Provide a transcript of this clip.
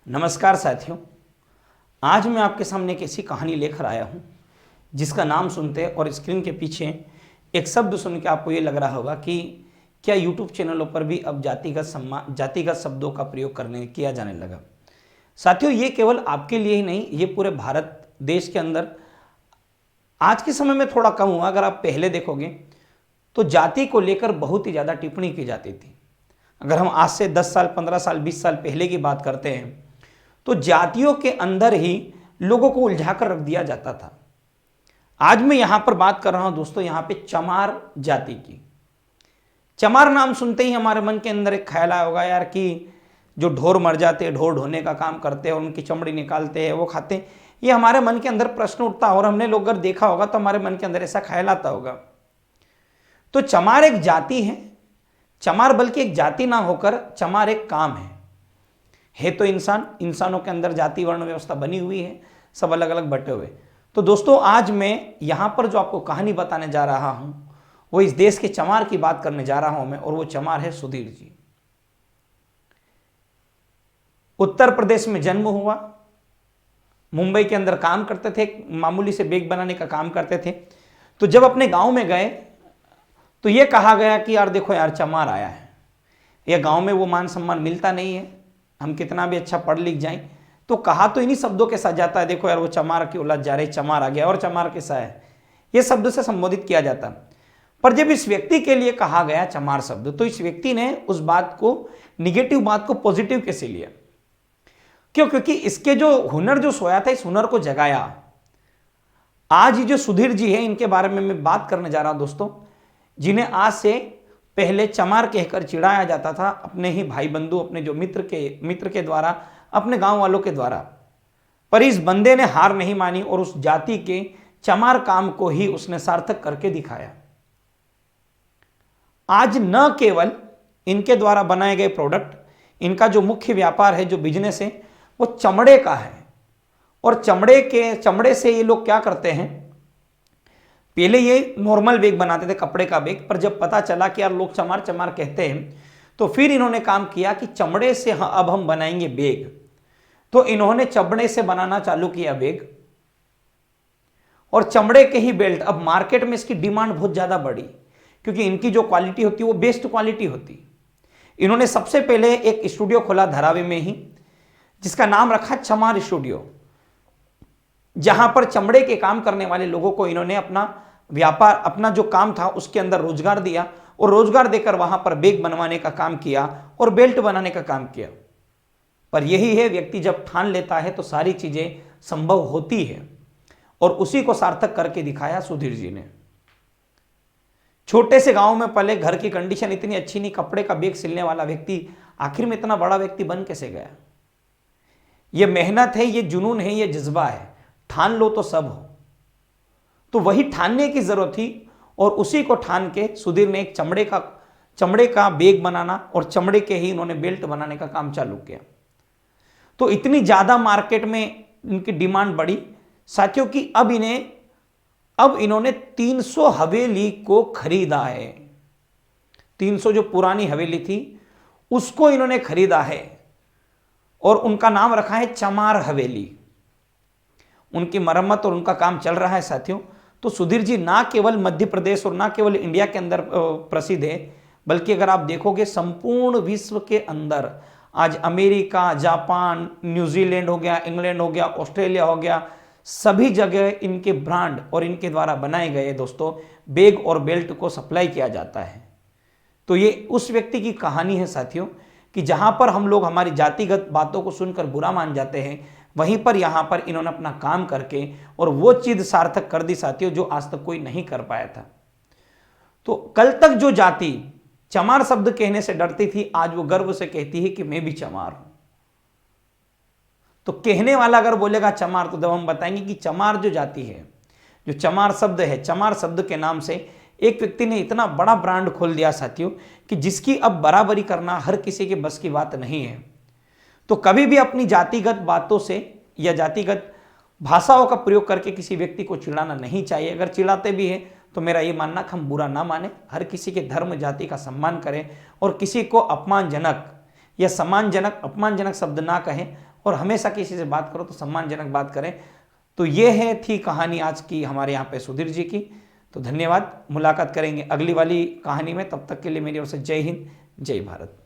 नमस्कार साथियों। आज मैं आपके सामने एक ऐसी कहानी लेकर आया हूं जिसका नाम सुनते और स्क्रीन के पीछे एक शब्द सुन के आपको ये लग रहा होगा कि क्या YouTube चैनलों पर भी अब जातिगत शब्दों का प्रयोग किया जाने लगा। साथियों, ये केवल आपके लिए ही नहीं, ये पूरे भारत देश के अंदर आज के समय में थोड़ा कम हुआ। अगर आप पहले देखोगे तो जाति को लेकर बहुत ही ज़्यादा टिप्पणी की जाती थी। अगर हम आज से 10 साल, 15 साल, 20 साल पहले की बात करते हैं तो जातियों के अंदर ही लोगों को उलझाकर रख दिया जाता था। आज मैं यहां पर बात कर रहा हूं दोस्तों, यहां पे चमार जाति की। चमार नाम सुनते ही हमारे मन के अंदर एक ख्याल आया होगा यार कि जो ढोर मर जाते हैं, ढोर ढोने का काम करते हैं और उनकी चमड़ी निकालते हैं, वो खाते हैं। ये हमारे मन के अंदर प्रश्न उठता है और हमने लोग अगर देखा होगा तो हमारे मन के अंदर ऐसा ख्याल आता होगा। तो चमार एक जाति है। चमार बल्कि एक जाति ना होकर चमार एक काम है तो इंसानों के अंदर जाति वर्ण व्यवस्था बनी हुई है, सब अलग अलग बटे हुए। तो दोस्तों, आज मैं यहां पर जो आपको कहानी बताने जा रहा हूं वो इस देश के चमार की बात करने जा रहा हूं मैं, और वो चमार है सुधीर जी। उत्तर प्रदेश में जन्म हुआ, मुंबई के अंदर काम करते थे, मामूली से बैग बनाने का काम करते थे। तो जब अपने गांव में गए तो ये कहा गया कि यार देखो यार, चमार आया है। यह गांव में वो मान सम्मान मिलता नहीं है, हम कितना भी अच्छा पढ़ लिख जाएं तो कहा तो इन्हीं शब्दों के साथ जाता है, देखो यार वो चमार की औलाद जा रही, चमार आ गया और चमार कैसा है, ये शब्द से संबोधित किया जाता। पर जब इस व्यक्ति के लिए कहा गया चमार शब्द तो इस व्यक्ति ने उस बात को, निगेटिव बात को पॉजिटिव कैसे लिया। क्यों? क्योंकि इसके जो हुनर जो सोया था, इस हुनर को जगाया। आज जो सुधीर जी है, इनके बारे में मैं बात करने जा रहा हूं दोस्तों, जिन्हें आज से पहले चमार कहकर चिढ़ाया जाता था अपने ही भाई बंधु, अपने जो मित्र के द्वारा, अपने गांव वालों के द्वारा। पर इस बंदे ने हार नहीं मानी और उस जाति के चमार काम को ही उसने सार्थक करके दिखाया। आज न केवल इनके द्वारा बनाए गए प्रोडक्ट, इनका जो मुख्य व्यापार है, जो बिजनेस है, वो चमड़े का है। और चमड़े से ये लोग क्या करते हैं, पहले ये नॉर्मल बैग बनाते थे, कपड़े का बैग। पर जब पता चला कि यार लोग चमार चमार कहते हैं तो फिर इन्होंने काम किया कि चमड़े से अब हम बनाएंगे बैग। तो इन्होंने चमड़े से बनाना चालू किया बैग और चमड़े के ही बेल्ट। अब मार्केट में इसकी डिमांड बहुत ज्यादा बढ़ी क्योंकि इनकी जो क्वालिटी होती है वो बेस्ट क्वालिटी होती। इन्होंने सबसे पहले एक स्टूडियो खोला धारावी में ही, जिसका नाम रखा चमार स्टूडियो, जहां पर चमड़े के काम करने वाले लोगों को इन्होंने अपना व्यापार, अपना जो काम था उसके अंदर रोजगार दिया और रोजगार देकर वहां पर बैग बनवाने का काम किया और बेल्ट बनाने का काम किया। पर यही है, व्यक्ति जब ठान लेता है तो सारी चीजें संभव होती है और उसी को सार्थक करके दिखाया सुधीर जी ने। छोटे से गांव में पले, घर की कंडीशन इतनी अच्छी नहीं, कपड़े का बैग सिलने वाला व्यक्ति आखिर में इतना बड़ा व्यक्ति बन कैसे गया। यह मेहनत है, ये जुनून है, ये जज्बा है। ठान लो तो सब हो। तो वही ठानने की जरूरत थी और उसी को ठान के सुधीर ने एक चमड़े का बैग बनाना और चमड़े के ही इन्होंने बेल्ट बनाने का काम चालू किया। तो इतनी ज्यादा मार्केट में इनकी डिमांड बढ़ी साथियों कि अब इन्होंने 300 हवेली को खरीदा है। 300 जो पुरानी हवेली थी उसको इन्होंने खरीदा है और उनका नाम रखा है चमार हवेली। उनकी मरम्मत और उनका काम चल रहा है साथियों। तो सुधीर जी ना केवल मध्य प्रदेश और ना केवल इंडिया के अंदर प्रसिद्ध है, बल्कि अगर आप देखोगे संपूर्ण विश्व के अंदर आज अमेरिका, जापान, न्यूजीलैंड हो गया, इंग्लैंड हो गया, ऑस्ट्रेलिया हो गया, सभी जगह इनके ब्रांड और इनके द्वारा बनाए गए दोस्तों बैग और बेल्ट को सप्लाई किया जाता है। तो ये उस व्यक्ति की कहानी है साथियों कि जहां पर हम लोग हमारी जातिगत बातों को सुनकर बुरा मान जाते हैं, वहीं पर यहां पर इन्होंने अपना काम करके और वो चीज सार्थक कर दी साथियों जो आज तक कोई नहीं कर पाया था। तो कल तक जो जाति चमार शब्द कहने से डरती थी, आज वो गर्व से कहती है कि मैं भी चमार हूं। तो कहने वाला अगर बोलेगा चमार तो जब हम बताएंगे कि चमार जो जाति है, जो चमार शब्द है, चमार शब्द के नाम से एक व्यक्ति ने इतना बड़ा ब्रांड खोल दिया साथियों कि जिसकी अब बराबरी करना हर किसी के बस की बात नहीं है। तो कभी भी अपनी जातिगत बातों से या जातिगत भाषाओं का प्रयोग करके किसी व्यक्ति को चिढ़ाना नहीं चाहिए। अगर चिढ़ाते भी हैं तो मेरा ये मानना कि हम बुरा ना माने, हर किसी के धर्म जाति का सम्मान करें और किसी को अपमानजनक या सम्मानजनक अपमानजनक शब्द ना कहें और हमेशा किसी से बात करो तो सम्मानजनक बात करें। तो ये थी कहानी आज की हमारे यहाँ पे सुधीर जी की। तो धन्यवाद, मुलाकात करेंगे अगली वाली कहानी में। तब तक के लिए मेरी ओर से जय हिंद, जय भारत।